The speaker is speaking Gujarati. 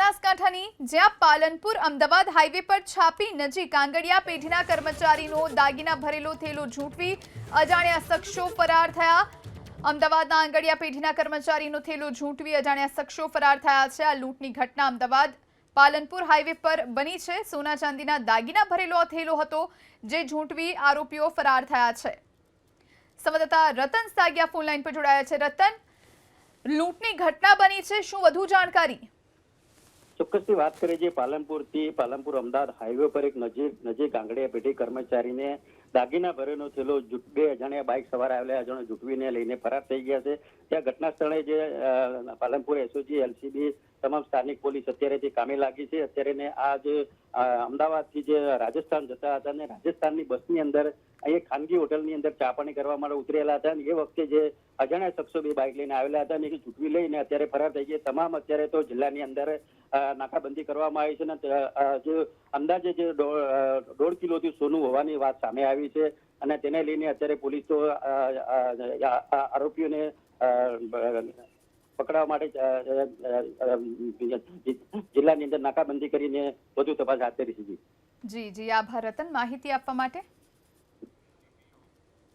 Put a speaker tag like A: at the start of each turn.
A: બનાસકાંઠાની જ્યાં પાલનપુર અમદાવાદ હાઈવે પર છાપી નજીક આંગડિયા પેઢીના કર્મચારીનો દાગીના ભરેલો થેલો ઝૂંટવી અજાણ્યા શખ્સો ફરાર થયા। અમદાવાદના આંગડિયા પેઢીના કર્મચારીનો થેલો ઝૂંટવી અજાણ્યા શખ્સો ફરાર થયા છે। આ લૂંટની ઘટના અમદાવાદ પાલનપુર હાઈવે પર બની છે। સોના ચાંદીના દાગીના ભરેલો થેલો હતો જે ઝૂંટવી આરોપીઓ ફરાર થયા છે। સંવાદદાતા રતન સાગિયા ફોન લાઈન પર જોડાયા છે। રતન, લૂંટની ઘટના બની છે, શું વધુ જાણકારી?
B: ચોક્કસથી વાત કરીએ પાલનપુર અમદાવાદ હાઈવે પર એક નજીક આંગડિયા પેઢી કર્મચારીને દાગીના ભરેલો થેલો બે અજાણ્યા બાઇક સવાર આવેલા અજાણ્યા ઝૂંટવીને લઈને ફરાર થઈ ગયા છે। ત્યાં ઘટના સ્થળે જે પાલનપુર એસઓજી એલસીબી તમામ સ્થાનિક પોલીસ અત્યારે કામે લાગી છે। અત્યારે આ જે અમદાવાદથી જે રાજસ્થાન જતા હતા અને રાજસ્થાનની બસની અંદર અહીંયા ખાનગી હોટલની અંદર ચા પાણી કરવા માટે ઉતરેલા હતા અને એ વખતે જે અજાણ્યા શખ્સો બે બાઇક લઈને આવેલા હતા અને ઝૂંટવી લઈને અત્યારે ફરાર થઈ ગયા। તમામ અત્યારે તો જિલ્લાની અંદર નાકાબંધી કરવામાં આવી છે અને જે અંદાજે જે 1.5 કિલોથી સોનું હોવાની વાત સામે આવી છે અને તેને લઈને અત્યારે પોલીસ તો આરોપીઓને પકડવા માટે જિલ્લાની અંદર નાકાબંધી કરીને વધુ તપાસ હાથ ધરી છે।
A: જી, આભાર રતન માહિતી આપવા માટે।